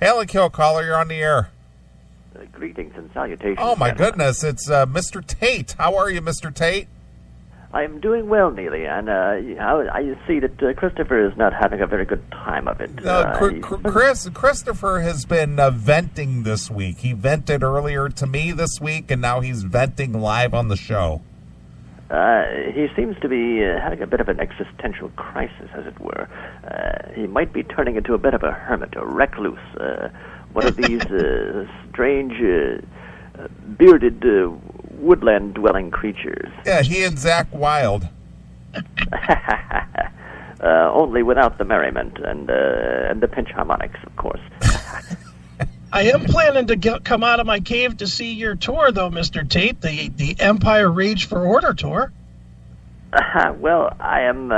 Haley Kill caller, you're on the air. Greetings and salutations. Oh, my gentlemen. goodness. It's Mr. Tate. How are you, Mr. Tate? I'm doing well, Neely, and I see that Christopher is not having a very good time of it. Christopher has been venting this week. He vented earlier to me this week, and now he's venting live on the show. He seems to be having a bit of an existential crisis, as it were. He might be turning into a bit of a hermit, a recluse, one of these strange, bearded, woodland-dwelling creatures. Yeah, he and Zach Wilde. Only without the merriment and the pinch harmonics, of course. I am planning to come out of my cave to see your tour, though, Mr. Tate, the Empire Rage for Order tour. Well, I am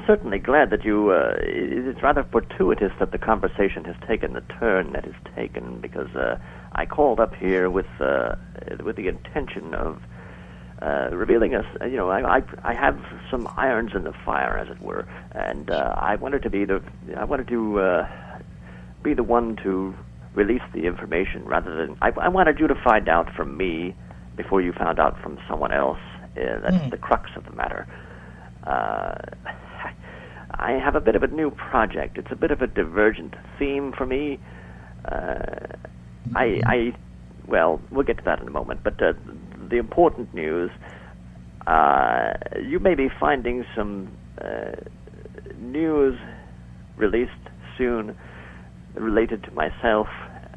certainly glad that you. It's rather fortuitous that the conversation has taken the turn that it's taken, because I called up here with the intention of revealing us. I have some irons in the fire, as it were, and I wanted to be the one to release the information rather than I wanted you to find out from me before you found out from someone else. That's the crux of the matter. I have a bit of a new project. It's a bit of a divergent theme for me. Well, we'll get to that in a moment. But the important news, you may be finding some news released soon related to myself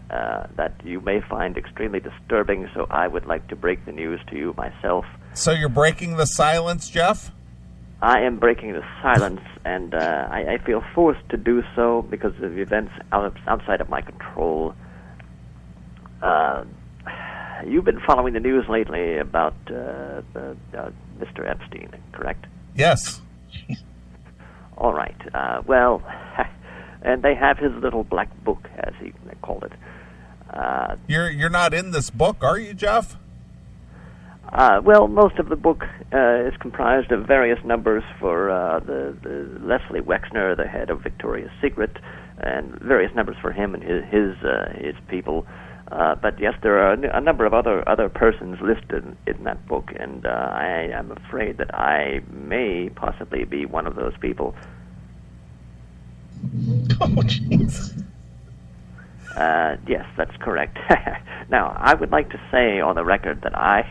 that you may find extremely disturbing, so I would like to break the news to you myself. So you're breaking the silence, Jeff? I am breaking the silence, and I feel forced to do so because of events outside of my control. You've been following the news lately about Mr. Epstein, correct? Yes. All right. Well, and they have his little black book, as he called it. You're not in this book, are you, Jeff? Well, most of the book is comprised of various numbers for the Leslie Wexner, the head of Victoria's Secret, and various numbers for him and his people. But yes, there are a number of other persons listed in that book, and I am afraid that I may possibly be one of those people. Oh, jeez. Yes, that's correct. Now, I would like to say on the record that I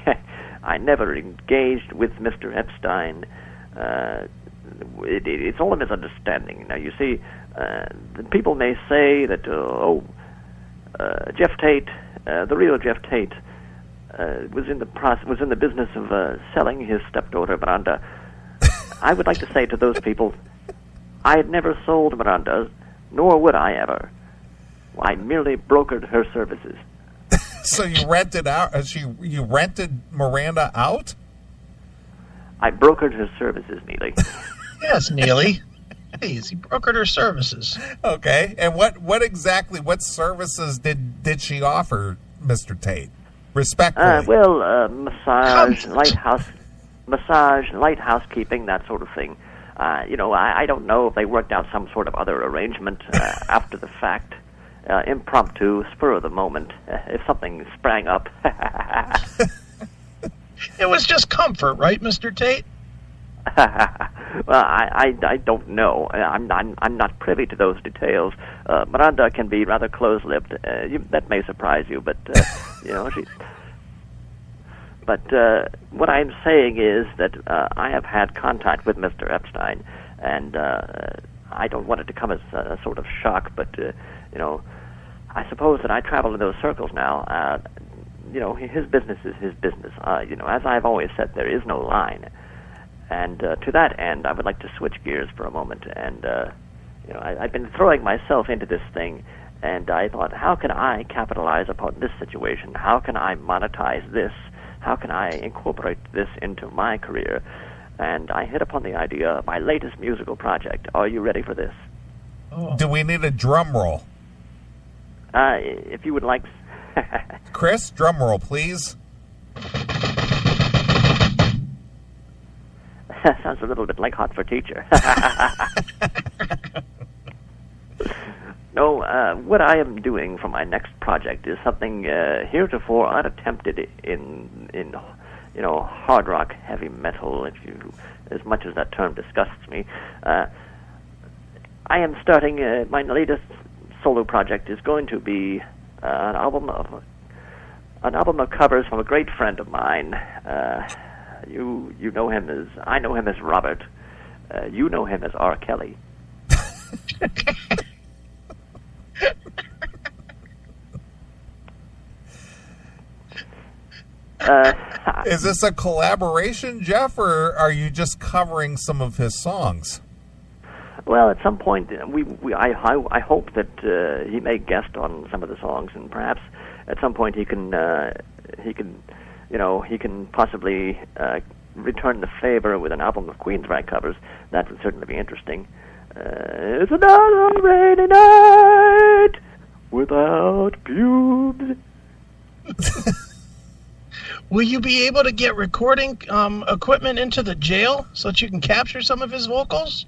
never engaged with Mr. Epstein. It's all a misunderstanding. Now, you see, people may say that, Geoff Tate, the real Geoff Tate, was in the business of selling his stepdaughter Miranda. I would like to say to those people, I had never sold Miranda, nor would I ever. I merely brokered her services. So you rented out? You rented Miranda out? I brokered her services, Neely. Yes, Neely. Please, he brokered her services. Okay, and what services did she offer, Mr. Tate? Respectfully. Massage, light housekeeping, that sort of thing. I don't know if they worked out some sort of other arrangement after the fact. Impromptu, spur of the moment, if something sprang up. It was just comfort, right, Mr. Tate? Well, I don't know. I'm not privy to those details. Miranda can be rather close-lipped. That may surprise you, but she. But what I'm saying is that I have had contact with Mr. Epstein, and I don't want it to come as a sort of shock, but I suppose that I travel in those circles now. His business is his business. As I've always said, there is no line. And to that end, I would like to switch gears for a moment. And, I've been throwing myself into this thing, and I thought, how can I capitalize upon this situation? How can I monetize this? How can I incorporate this into my career? And I hit upon the idea of my latest musical project. Are you ready for this? Oh. Do we need a drum roll? If you would like... Chris, drum roll, please. Sounds a little bit like Hot for Teacher. No, what I am doing for my next project is something heretofore unattempted in hard rock, heavy metal. As much as that term disgusts me, I am starting my latest solo project is going to be an album of covers from a great friend of mine. You know him as I know him as Robert. You know him as R. Kelly. Is this a collaboration, Geoff, or are you just covering some of his songs? Well, at some point, I hope that he may guest on some of the songs, and perhaps at some point he can possibly return the favor with an album of Queensryche covers. That would certainly be interesting. It's another rainy night without pubes. Will you be able to get recording equipment into the jail so that you can capture some of his vocals?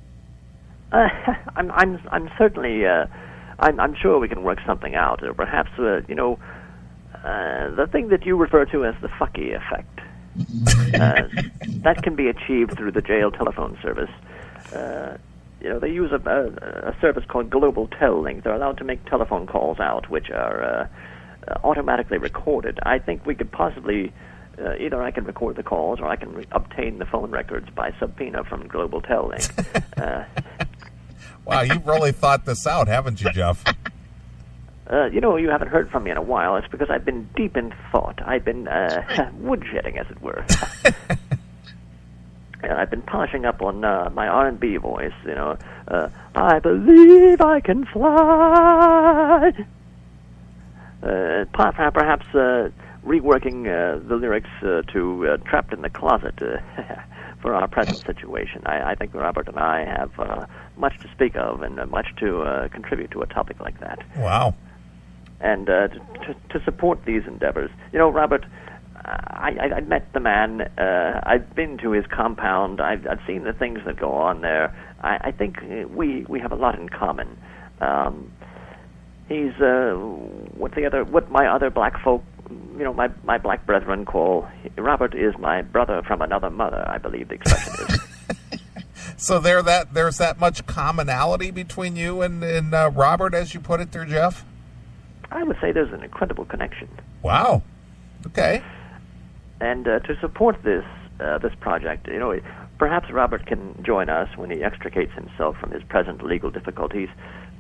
I'm certainly I'm sure we can work something out, or perhaps the thing that you refer to as the fucky effect. That can be achieved through the jail telephone service. They use a service called Global Tel Link. They're allowed to make telephone calls out, which are automatically recorded. I think we could possibly either I can record the calls or I can obtain the phone records by subpoena from Global Tel Link. Wow, you've really thought this out, haven't you, Geoff? You haven't heard from me in a while. It's because I've been deep in thought. I've been woodshedding, as it were. I've been polishing up on my R&B voice. I believe I can fly. Perhaps reworking the lyrics to "Trapped in the Closet" for our present situation. I think Robert and I have much to speak of and much to contribute to a topic like that. Wow. And to support these endeavors. Robert, I met the man. I've been to his compound. I've seen the things that go on there. I think we have a lot in common. He's what my other black folk, my black brethren call Robert is my brother from another mother, I believe the expression is. So there's that much commonality between you and Robert, as you put it there, Geoff? I would say there's an incredible connection. Wow. Okay. And to support this project, perhaps Robert can join us when he extricates himself from his present legal difficulties.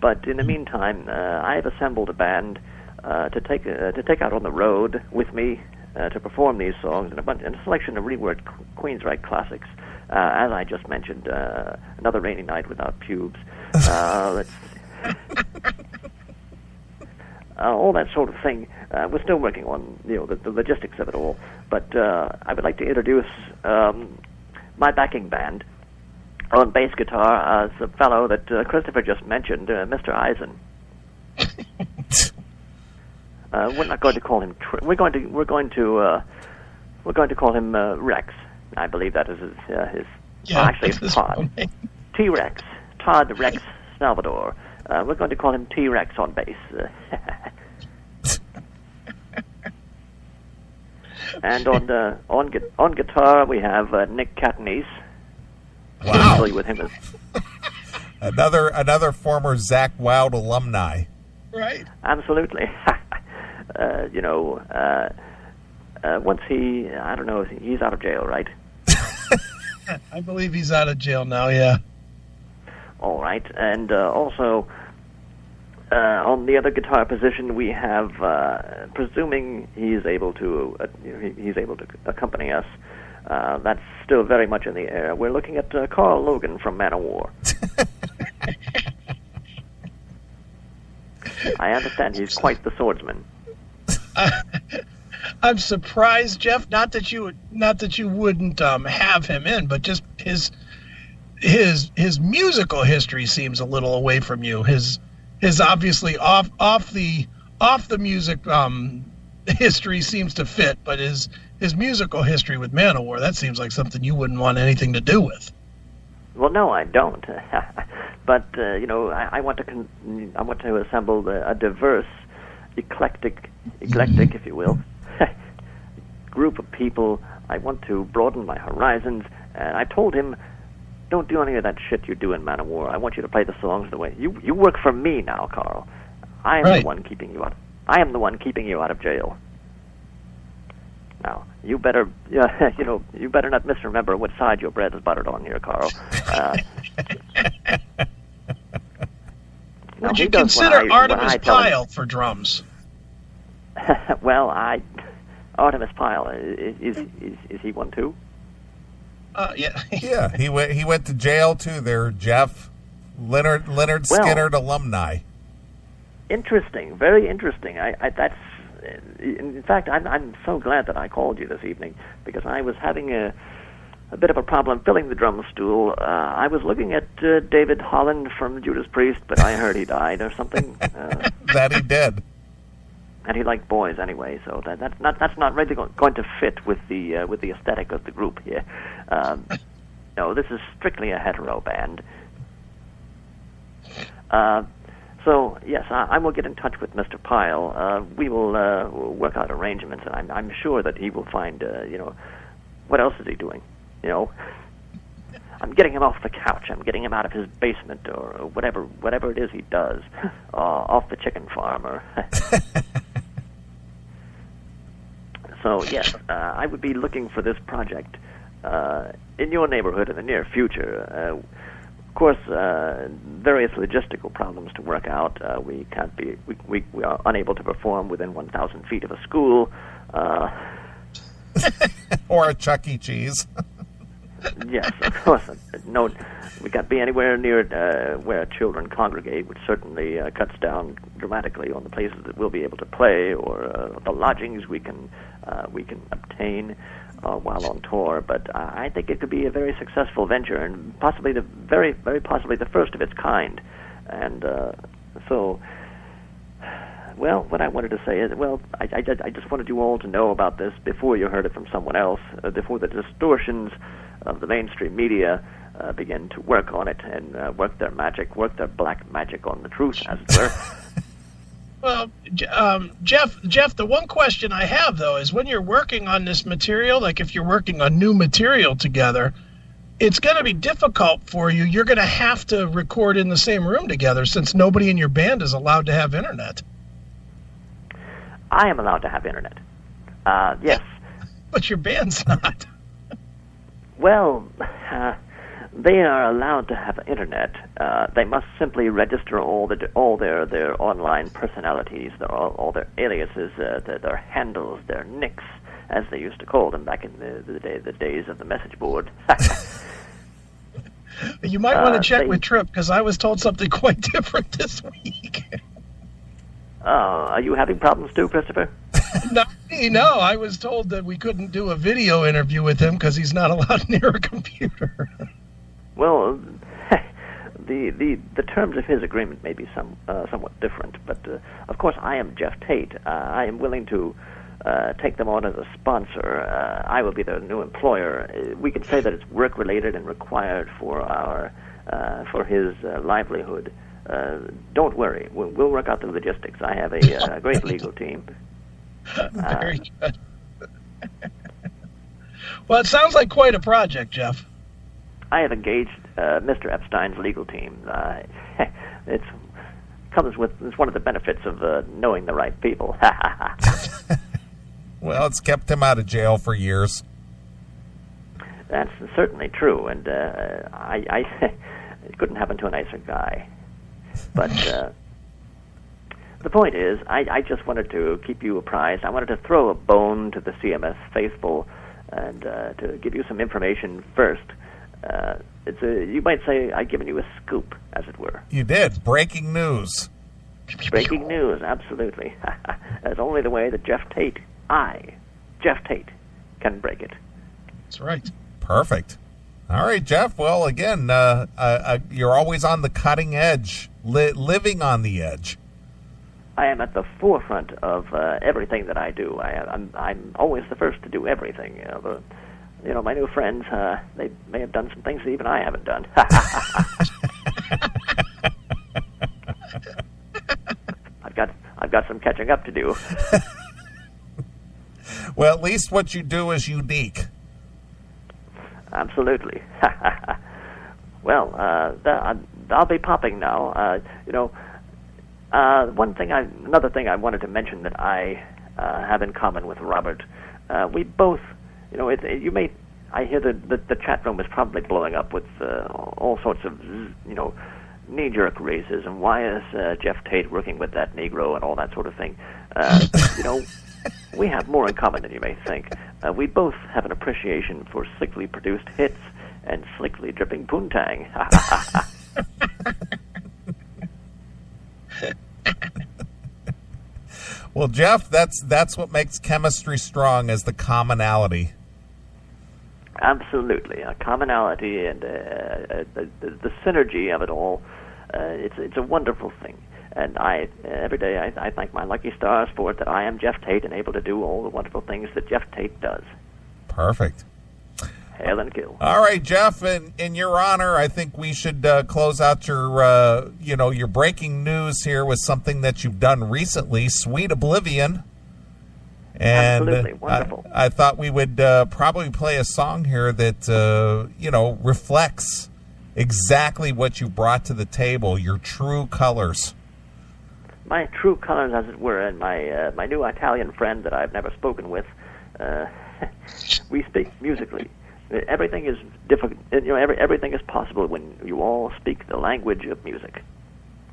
But in the meantime, I've assembled a band to take out on the road with me to perform these songs and a selection of reworked Queensryche classics. As I just mentioned, Another Rainy Night Without Pubes. Let's all that sort of thing. We're still working on the logistics of it all. But I would like to introduce my backing band. On bass guitar, the fellow that Christopher just mentioned, Mr. Eisen. We're not going to call him. We're going to call him Rex. I believe that is his. Actually, it's Todd. T-Rex. Todd Rex Salvador. We're going to call him T-Rex on bass. And on guitar we have Nick Catanese. Wow. Familiar with him as another former Zach Wilde alumni. Right. Absolutely. Once I don't know, he's out of jail, right? I believe he's out of jail now, yeah. All right. And also, on the other guitar position, we have, presuming he's able to accompany us, that's still very much in the air. We're looking at Carl Logan from Man of War. I understand he's quite the swordsman. I'm surprised, Geoff. Not that you wouldn't have him in, but just his musical history seems a little away from you. His obviously off the music history seems to fit, but his musical history with Manowar, that seems like something you wouldn't want anything to do with. Well, no, I don't. But I want to assemble a diverse, eclectic, if you will, group of people. I want to broaden my horizons, and I told him, don't do any of that shit you do in Man of War. I want you to play the songs the way you work for me now, Carl. I am the one keeping you out. I am the one keeping you out of jail. Now, you better not misremember what side your bread is buttered on here, Carl. Would you consider Artemis Pyle for drums? Well, Artemis Pyle, is he one too? Yeah. Yeah, he went to jail too there, Jeff. Leonard Skinner alumni. Interesting, very interesting. In fact, I'm so glad that I called you this evening, because I was having a bit of a problem filling the drum stool. I was looking at David Holland from Judas Priest, but I heard he died or something. That he did. And he liked boys anyway, so that's not really going to fit with the aesthetic of the group here. No, this is strictly a hetero band. So yes, I will get in touch with Mr. Pyle. We will work out arrangements, and I'm sure that he will find. What else is he doing? I'm getting him off the couch. I'm getting him out of his basement or whatever it is he does, off the chicken farm or. So yes, I would be looking for this project in your neighborhood in the near future. Of course, various logistical problems to work out. We are unable to perform within 1,000 feet of a school, or a Chuck E. Cheese. Yes, of course. No, we can't be anywhere near where children congregate, which certainly cuts down dramatically on the places that we'll be able to play or the lodgings we can obtain while on tour. But I think it could be a very successful venture, and possibly very possibly the first of its kind. And so. Well, what I wanted to say is, I just wanted you all to know about this before you heard it from someone else, before the distortions of the mainstream media begin to work on it and work their black magic on the truth, as it were. Well, Jeff, the one question I have, though, is when you're working on this material, like if you're working on new material together, it's going to be difficult for you. You're going to have to record in the same room together since nobody in your band is allowed to have internet. I am allowed to have internet. Yes. But your band's not. Well, they are allowed to have internet. They must simply register all their online personalities, all their aliases, their handles, their nicks, as they used to call them back in the days of the message board. You might want to check with Tripp, because I was told something quite different this week. Are you having problems too, Christopher? No, I was told that we couldn't do a video interview with him because he's not allowed near a computer. Well, the terms of his agreement may be somewhat different, but of course I am Geoff Tate. I am willing to take them on as a sponsor. I will be their new employer. We can say that it's work-related and required for his livelihood. Don't worry. We'll work out the logistics. I have a great legal team. Very good. Well, it sounds like quite a project, Jeff. I have engaged Mr. Epstein's legal team. It's one of the benefits of knowing the right people. Well, it's kept him out of jail for years. That's certainly true, and it couldn't happen to a nicer guy. But the point is, I just wanted to keep you apprised. I wanted to throw a bone to the CMS faithful and to give you some information first. You might say I've given you a scoop, as it were. You did. Breaking news. Breaking news, absolutely. That's only the way that Geoff Tate, Geoff Tate, can break it. That's right. Perfect. All right, Jeff. Well, again, you're always on the cutting edge, living on the edge. I am at the forefront of everything that I do. I'm always the first to do everything. My new friends, they may have done some things that even I haven't done. I've got some catching up to do. Well, at least what you do is unique. Absolutely. Well, I'll be popping now. Another thing I wanted to mention that I have in common with Robert. We both, I hear the chat room is probably blowing up with all sorts of, knee-jerk races, and why is Geoff Tate working with that Negro and all that sort of thing. We have more in common than you may think. We both have an appreciation for slickly produced hits and slickly dripping poontang. Well, Jeff, that's what makes chemistry strong, is the commonality. Absolutely, a commonality and the synergy of it all. It's a wonderful thing. And every day I thank my lucky stars for it that I am Geoff Tate and able to do all the wonderful things that Geoff Tate does. Perfect. Hail and kill. All right, Jeff, in your honor, I think we should close out your breaking news here with something that you've done recently, Sweet Oblivion. And absolutely wonderful. I thought we would probably play a song here that reflects exactly what you brought to the table, your true colors. My true colors, as it were, and my new Italian friend that I've never spoken with. We speak musically. Everything is difficult. Everything is possible when you all speak the language of music.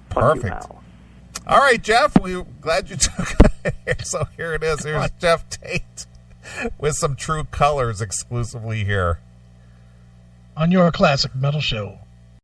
Perfect. All right, Jeff. We're glad you took it. So here it is. Here's Geoff Tate with some true colors exclusively here on your classic metal show.